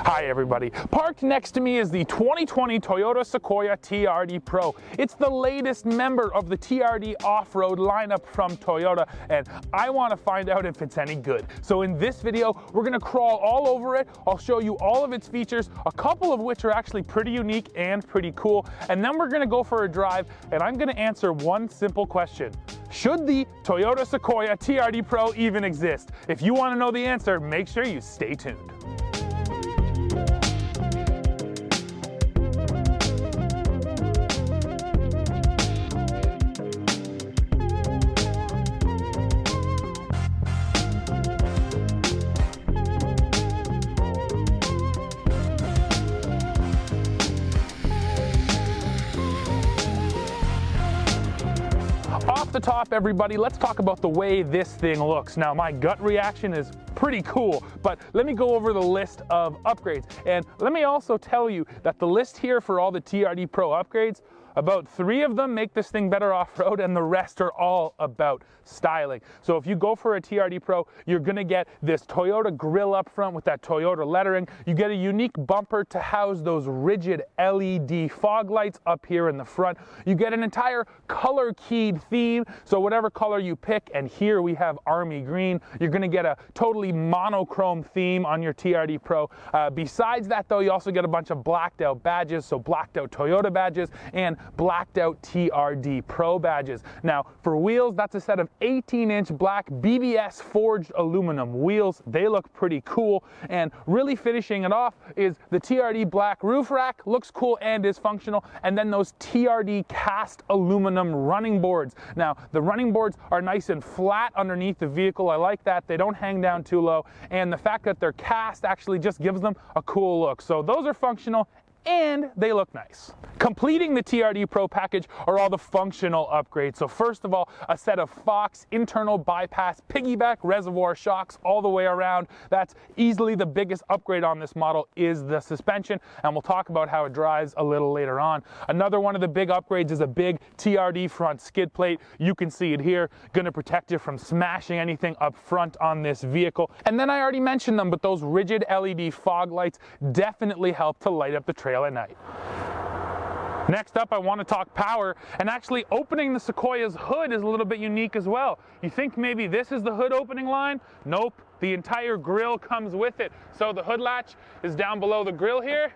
Hi everybody. Parked next to me is the 2020 Toyota Sequoia TRD Pro. It's the latest member of the TRD off-road lineup from Toyota, and I want to find out if it's any good. So in this video, we're going to crawl all over it. I'll show you all of its features, a couple of which are actually pretty unique and pretty cool, and then we're going to go for a drive, and I'm going to answer one simple question. Should the Toyota Sequoia TRD Pro even exist? If you want to know the answer, make sure you stay tuned. Off the top, everybody, let's talk about the way this thing looks. Now, my gut reaction is pretty cool, but let me go over the list of upgrades. And let me also tell you that the list here for all the TRD Pro upgrades, about 3 of them make this thing better off-road, and the rest are all about styling. So if you go for a TRD Pro, you're gonna get this Toyota grille up front with that Toyota lettering. You get a unique bumper to house those rigid LED fog lights up here in the front. You get an entire color-keyed theme, so whatever color you pick, and here we have army green, you're gonna get a totally monochrome theme on your TRD Pro. Besides that though, you also get a bunch of blacked out badges, so blacked out Toyota badges, and blacked out TRD Pro badges. Now for wheels, that's a set of 18-inch black BBS forged aluminum wheels. They look pretty cool, and really finishing it off is the TRD black roof rack. Looks cool and is functional, and then those TRD cast aluminum running boards. Now the running boards are nice and flat underneath the vehicle. I like that. They don't hang down too low, and the fact that they're cast actually just gives them a cool look. So those are functional and they look nice. Completing the TRD Pro package are all the functional upgrades. So first of all, a set of Fox internal bypass piggyback reservoir shocks all the way around. That's easily the biggest upgrade on this model is the suspension, and we'll talk about how it drives a little later on. Another one of the big upgrades is a big TRD front skid plate. You can see it here, gonna protect you from smashing anything up front on this vehicle. And then I already mentioned them, but those rigid LED fog lights definitely help to light up the trail at night. Next up, I want to talk power, and actually opening the Sequoia's hood is a little bit unique as well. You think maybe this is the hood opening line? Nope, the entire grille comes with it. So the hood latch is down below the grille here,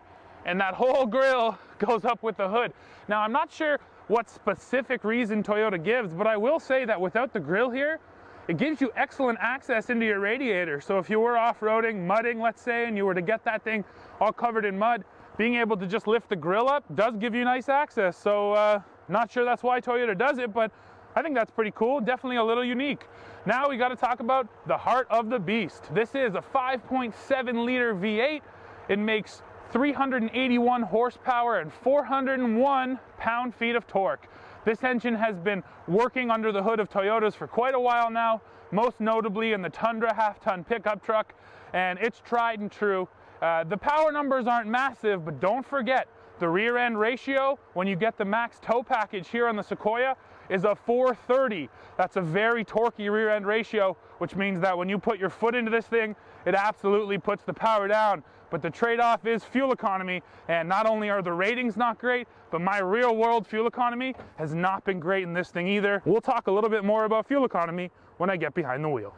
and that whole grille goes up with the hood. Now I'm not sure what specific reason Toyota gives, but I will say that without the grille here, it gives you excellent access into your radiator. So if you were off-roading, mudding, let's say, and you were to get that thing all covered in mud, being able to just lift the grill up does give you nice access. So not sure that's why Toyota does it, but I think that's pretty cool. Definitely a little unique. Now we got to talk about the heart of the beast. This is a 5.7 liter V8. It makes 381 horsepower and 401 pound-feet of torque. This engine has been working under the hood of Toyotas for quite a while now, most notably in the Tundra half-ton pickup truck, and it's tried and true. The power numbers aren't massive, but don't forget, the rear end ratio, when you get the max tow package here on the Sequoia, is a 430. That's a very torquey rear end ratio, which means that when you put your foot into this thing, it absolutely puts the power down. But the trade-off is fuel economy, and not only are the ratings not great, but my real-world fuel economy has not been great in this thing either. We'll talk a little bit more about fuel economy when I get behind the wheel.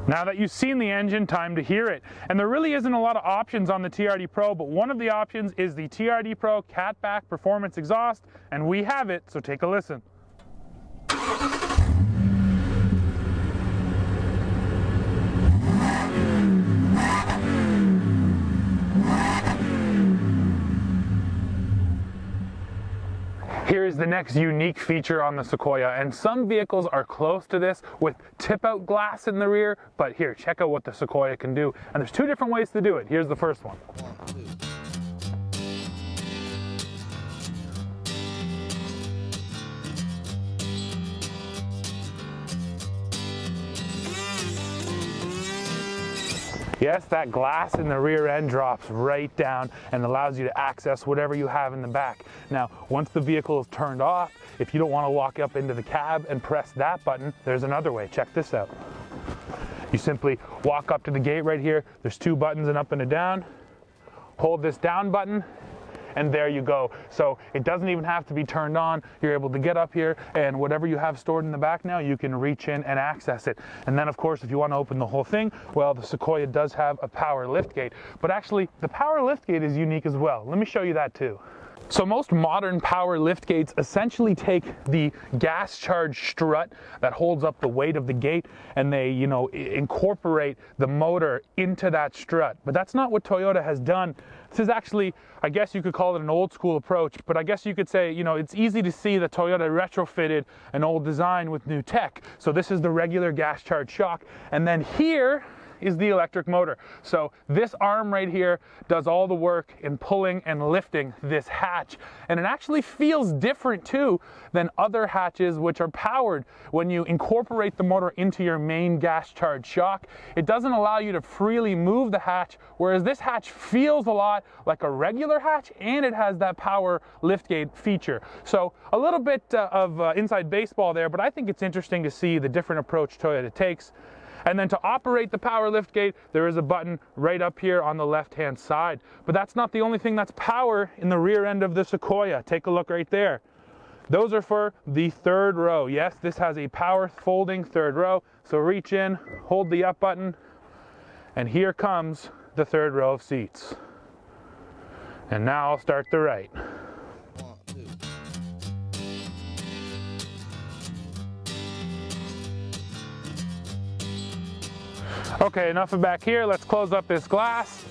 Now that you've seen the engine, time to hear it. And there really isn't a lot of options on the TRD Pro, but one of the options is the TRD Pro Catback Performance Exhaust, and we have it, so take a listen. Here's the next unique feature on the Sequoia, and some vehicles are close to this with tip-out glass in the rear, but here, check out what the Sequoia can do. And there's 2 different ways to do it. Here's the first one. Yes, that glass in the rear end drops right down and allows you to access whatever you have in the back. Now, once the vehicle is turned off, if you don't want to walk up into the cab and press that button, there's another way. Check this out. You simply walk up to the gate right here. There's two buttons, an up and a down. hold this down button, and there you go. So it doesn't even have to be turned on. You're able to get up here, and whatever you have stored in the back now, you can reach in and access it. And then of course, if you want to open the whole thing, well, the Sequoia does have a power liftgate. But actually, the power liftgate is unique as well. Let me show you that too. So most modern power liftgates essentially take the gas charged strut that holds up the weight of the gate, and they, incorporate the motor into that strut. But that's not what Toyota has done. This is actually, I guess you could call it an old school approach, but I guess you could say, it's easy to see that Toyota retrofitted an old design with new tech. So this is the regular gas charged shock, and then here is the electric motor. So this arm right here does all the work in pulling and lifting this hatch. And it actually feels different too than other hatches which are powered. When you incorporate the motor into your main gas charged shock, it doesn't allow you to freely move the hatch, whereas this hatch feels a lot like a regular hatch, and it has that power liftgate feature. So a little bit of inside baseball there, but I think it's interesting to see the different approach Toyota takes. And then to operate the power liftgate, there is a button right up here on the left-hand side. But that's not the only thing that's power in the rear end of the Sequoia. Take a look right there. Those are for the third row. Yes, this has a power folding third row. So reach in, hold the up button, and here comes the third row of seats. And now I'll start the right. Okay, enough of back here. Let's close up this glass,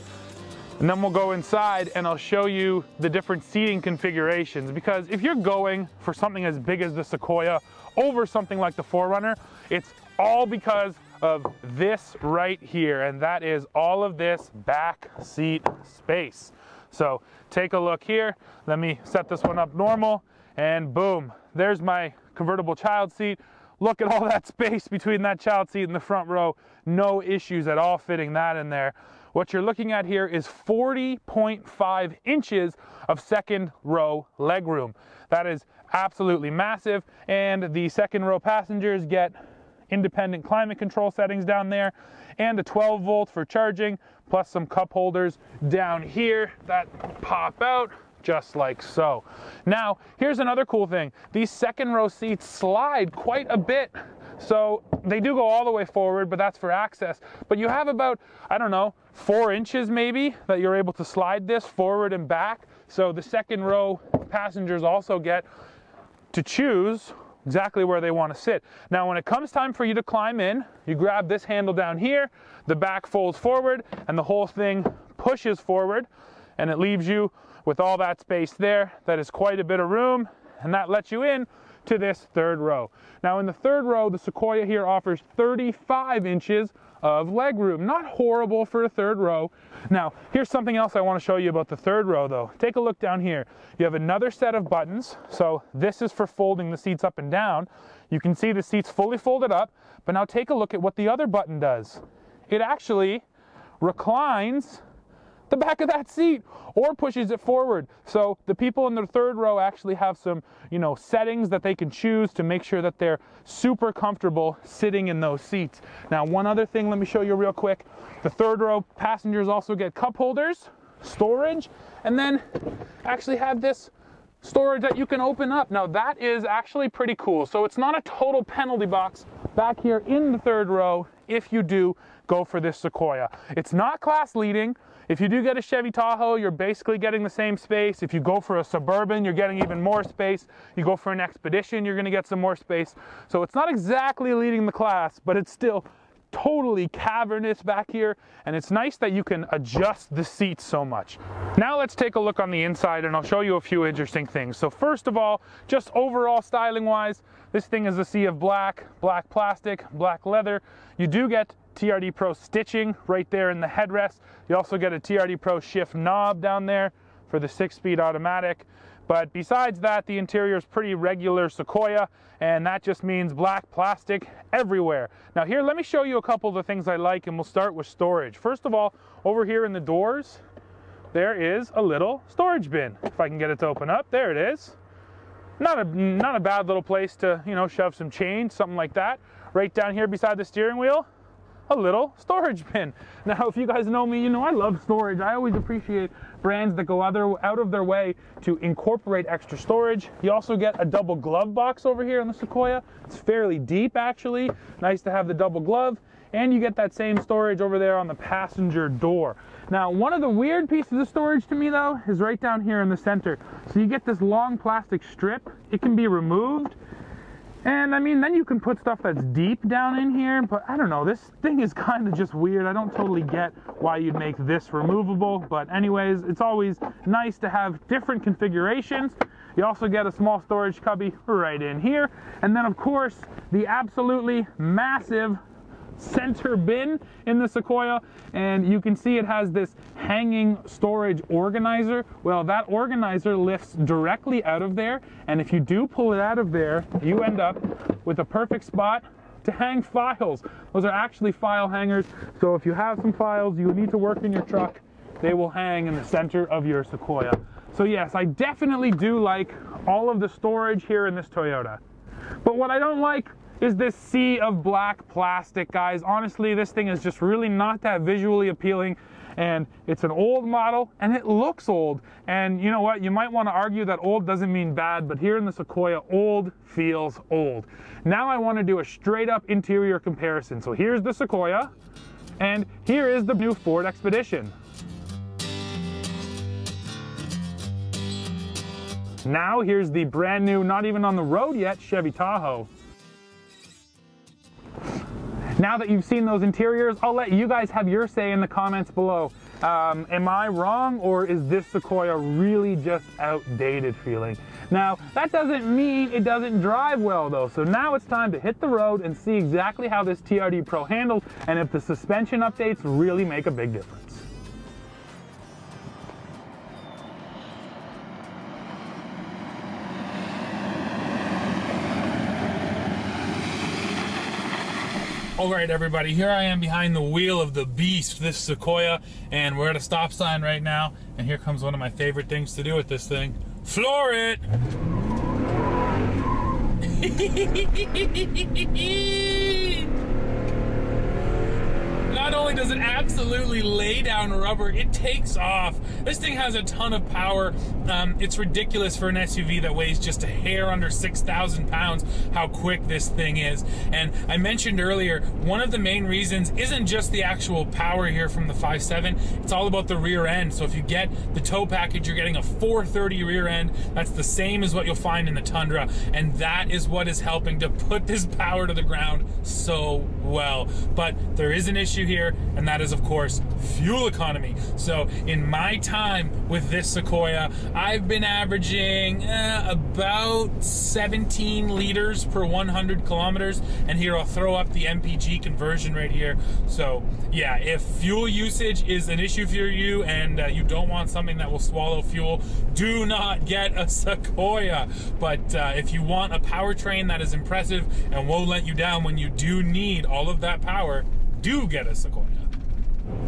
and then we'll go inside and I'll show you the different seating configurations. Because if you're going for something as big as the Sequoia over something like the 4Runner, it's all because of this right here, and that is all of this back seat space. So take a look here. Let me set this one up normal, and boom, there's my convertible child seat. Look at all that space between that child seat and the front row. No issues at all fitting that in there. What you're looking at here is 40.5 inches of second row legroom. That is absolutely massive, and the second row passengers get independent climate control settings down there, and a 12 volt for charging, plus some cup holders down here that pop out just like so. Now, here's another cool thing. These second row seats slide quite a bit. So they do go all the way forward, but that's for access. But you have about, I don't know, 4 inches maybe that you're able to slide this forward and back. So the second row passengers also get to choose exactly where they want to sit. Now, when it comes time for you to climb in, you grab this handle down here, the back folds forward, and the whole thing pushes forward, and it leaves you with all that space there. That is quite a bit of room, and that lets you in to this third row. Now, in the third row, the Sequoia here offers 35 inches of legroom. Not horrible for a third row. Now, here's something else I want to show you about the third row though. Take a look down here. You have another set of buttons. So this is for folding the seats up and down. You can see the seats fully folded up, but now take a look at what the other button does. It actually reclines the back of that seat or pushes it forward. So the people in the third row actually have some, settings that they can choose to make sure that they're super comfortable sitting in those seats. Now, one other thing, let me show you real quick. The third row passengers also get cup holders, storage, and then actually have this storage that you can open up. Now, that is actually pretty cool. So it's not a total penalty box back here in the third row if you do go for this Sequoia. It's not class leading. If you do get a Chevy Tahoe, you're basically getting the same space. If you go for a Suburban, you're getting even more space. You go for an Expedition, you're gonna get some more space. So it's not exactly leading the class, but it's still totally cavernous back here, and it's nice that you can adjust the seats so much. Now let's take a look on the inside, and I'll show you a few interesting things. So first of all, just overall styling wise, this thing is a sea of black, black plastic, black leather. You do get TRD Pro stitching right there in the headrest. You also get a TRD Pro shift knob down there for the 6-speed automatic. But besides that, the interior is pretty regular Sequoia, and that just means black plastic everywhere. Now here, let me show you a couple of the things I like, and we'll start with storage. First of all, over here in the doors, there is a little storage bin. If I can get it to open up, there it is. Not a bad little place to, shove some change, something like that. Right down here beside the steering wheel, a little storage bin. Now, if you guys know me, you know I love storage. I always appreciate brands that go out of their way to incorporate extra storage. You also get a double glove box over here on the Sequoia. It's fairly deep, actually. Nice to have the double glove. And you get that same storage over there on the passenger door. Now, one of the weird pieces of storage to me, though, is right down here in the center. So you get this long plastic strip. It can be removed. And I mean, then you can put stuff that's deep down in here, but I don't know, this thing is kind of just weird. I don't totally get why you'd make this removable, but anyways, it's always nice to have different configurations. You also get a small storage cubby right in here. And then of course, the absolutely massive center bin in the Sequoia, and you can see it has this hanging storage organizer. Well, that organizer lifts directly out of there, and if you do pull it out of there, you end up with a perfect spot to hang files. Those are actually file hangers, so if you have some files you need to work in your truck, they will hang in the center of your Sequoia. So yes, I definitely do like all of the storage here in this Toyota. But what I don't like is this sea of black plastic, guys. Honestly, this thing is just really not that visually appealing, and it's an old model and it looks old. And you know what, you might want to argue that old doesn't mean bad, but here in the Sequoia, old feels old. Now I want to do a straight up interior comparison. So here's the Sequoia and here is the new Ford Expedition. Now here's the brand new, not even on the road yet, Chevy Tahoe. Now that you've seen those interiors, I'll let you guys have your say in the comments below. Am I wrong, or is this Sequoia really just outdated feeling? Now, that doesn't mean it doesn't drive well though, so now it's time to hit the road and see exactly how this TRD Pro handles and if the suspension updates really make a big difference. All right, everybody, here I am behind the wheel of the beast, this Sequoia, and we're at a stop sign right now, and here comes one of my favorite things to do with this thing. Floor it! Not only does it absolutely lay down rubber, it takes off. This thing has a ton of power. It's ridiculous for an SUV that weighs just a hair under 6,000 pounds how quick this thing is. And I mentioned earlier, one of the main reasons isn't just the actual power here from the 5.7, it's all about the rear end. So if you get the tow package, you're getting a 430 rear end. That's the same as what you'll find in the Tundra, and that is what is helping to put this power to the ground so well. But there is an issue here, and that is of course fuel economy. So in my time with this Sequoia, I've been averaging about 17 liters per 100 kilometers, and here I'll throw up the MPG conversion right here. So yeah, if fuel usage is an issue for you and you don't want something that will swallow fuel, do not get a Sequoia. But if you want a powertrain that is impressive and won't let you down when you do need all of that power, do get a Sequoia.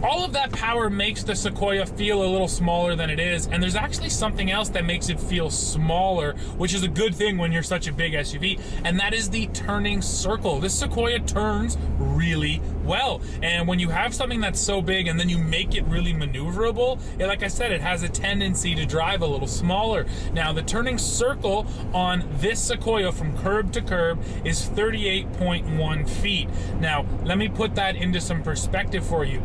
All of that power makes the Sequoia feel a little smaller than it is, and there's actually something else that makes it feel smaller, which is a good thing when you're such a big SUV, and that is the turning circle. This Sequoia turns really well, and when you have something that's so big and then you make it really maneuverable, like I said, it has a tendency to drive a little smaller. Now, the turning circle on this Sequoia from curb to curb is 38.1 feet. Now, let me put that into some perspective for you.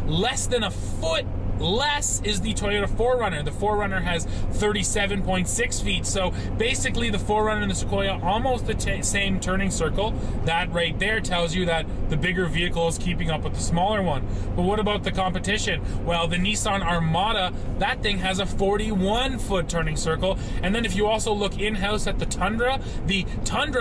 Less than a foot less is the Toyota 4Runner. The 4Runner has 37.6 feet. So basically the 4Runner and the Sequoia, almost the same turning circle. That right there tells you that the bigger vehicle is keeping up with the smaller one. But what about the competition? Well, the Nissan Armada, that thing has a 41-foot turning circle. And then if you also look in-house at the Tundra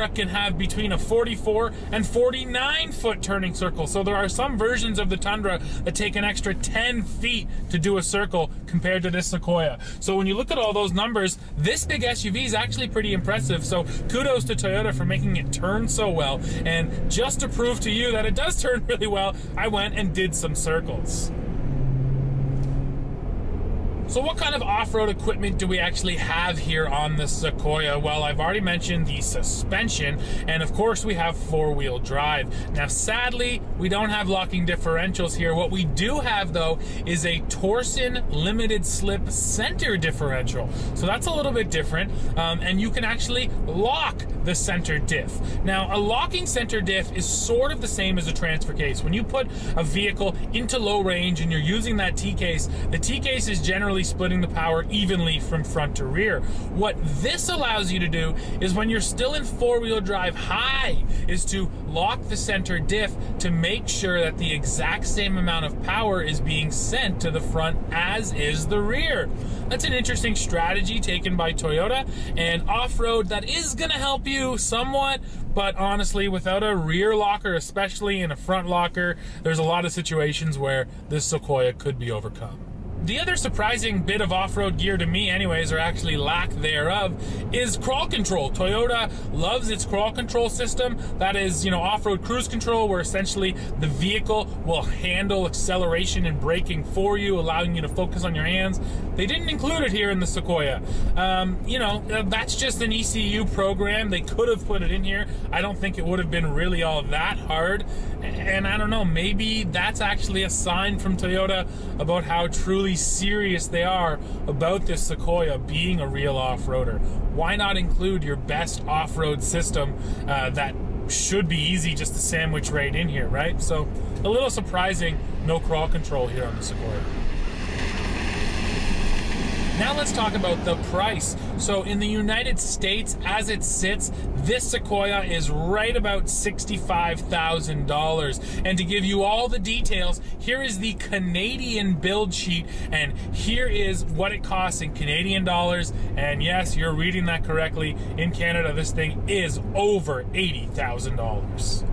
can have between a 44 and 49-foot turning circle. So there are some versions of the Tundra that take an extra 10 feet to do a circle compared to this Sequoia. So when you look at all those numbers, this big SUV is actually pretty impressive. So kudos to Toyota for making it turn so well. And just to prove to you that it does turn really well, I went and did some circles. So what kind of off-road equipment do we actually have here on the Sequoia? Well, I've already mentioned the suspension, and of course we have four-wheel drive. Now, sadly, we don't have locking differentials here. What we do have, though, is a Torsen limited slip center differential. So that's a little bit different, and you can actually lock the center diff. Now, a locking center diff is sort of the same as a transfer case. When you put a vehicle into low range and you're using that T-case, the T-case is generally splitting the power evenly from front to rear. What this allows you to do is when you're still in four-wheel drive high is to lock the center diff to make sure that the exact same amount of power is being sent to the front as is the rear. That's an interesting strategy taken by Toyota, and off-road that is going to help you somewhat, but honestly, without a rear locker, especially in a front locker, there's a lot of situations where this Sequoia could be overcome. The other surprising bit of off-road gear to me anyways, or actually lack thereof, is crawl control. Toyota loves its crawl control system. That is, you know, off-road cruise control, where essentially the vehicle will handle acceleration and braking for you, allowing you to focus on your hands. They didn't include it here in the Sequoia. You know, that's just an ECU program. They could have put it in here. I don't think it would have been really all that hard. And I don't know, maybe that's actually a sign from Toyota about how truly serious they are about this Sequoia being a real off-roader. Why not include your best off-road system that should be easy just to sandwich right in here, right? So a little surprising, no crawl control here on the Sequoia. Now let's talk about the price. So in the United States, as it sits, this Sequoia is right about $65,000. And to give you all the details, here is the Canadian build sheet, and here is what it costs in Canadian dollars. And yes, you're reading that correctly. In Canada, this thing is over $80,000.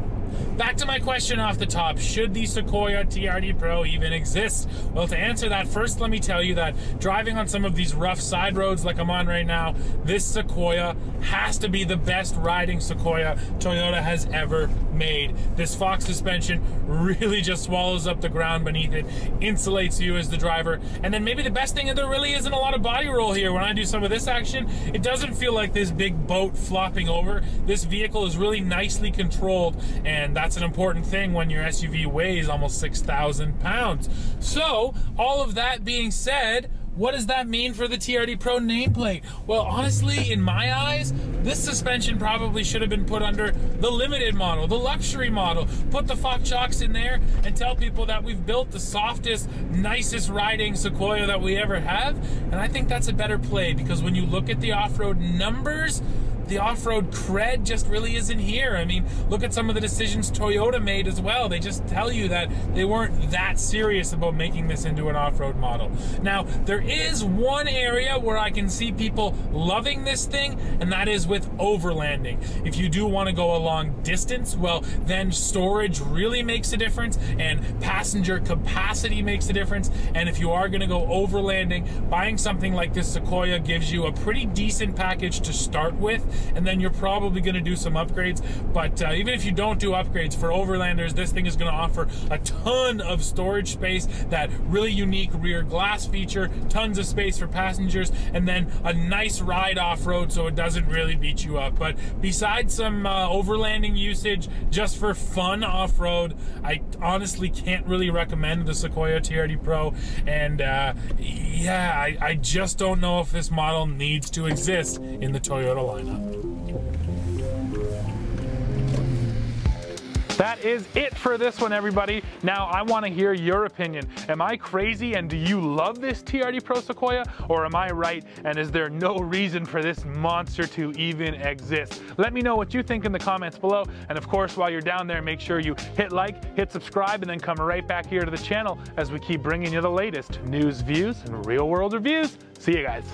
Back to my question off the top, should the Sequoia TRD Pro even exist? Well, to answer that, first let me tell you that driving on some of these rough side roads like I'm on right now, this Sequoia has to be the best riding Sequoia Toyota has ever made. This Fox suspension really just swallows up the ground beneath it, insulates you as the driver, and then maybe the best thing is there really isn't a lot of body roll here. When I do some of this action, it doesn't feel like this big boat flopping over. This vehicle is really nicely controlled, and that's an important thing when your SUV weighs almost 6,000 pounds. So, all of that being said, what does that mean for the TRD Pro nameplate? Well, honestly, in my eyes, this suspension probably should have been put under the limited model, the luxury model. Put the Fox shocks in there and tell people that we've built the softest, nicest riding Sequoia that we ever have. And I think that's a better play, because when you look at the off-road numbers, the off-road cred just really isn't here. I mean, look at some of the decisions Toyota made as well. They just tell you that they weren't that serious about making this into an off-road model. Now, there is one area where I can see people loving this thing, and that is with overlanding. If you do want to go a long distance, well, then storage really makes a difference, and passenger capacity makes a difference. And if you are going to go overlanding, buying something like this Sequoia gives you a pretty decent package to start with, and then you're probably going to do some upgrades. But even if you don't do upgrades, for overlanders, this thing is going to offer a ton of storage space, that really unique rear glass feature, tons of space for passengers, and then a nice ride off-road so it doesn't really beat you up. But besides some overlanding usage just for fun off-road, I honestly can't really recommend the Sequoia TRD Pro. And yeah, I just don't know if this model needs to exist in the Toyota lineup. That is it for this one, everybody. Now, I want to hear your opinion. Am I crazy, and do you love this TRD Pro Sequoia, or am I right, and is there no reason for this monster to even exist? Let me know what you think in the comments below, and of course, while you're down there, make sure you hit like, hit subscribe, and then come right back here to the channel as we keep bringing you the latest news, views, and real-world reviews. See you guys.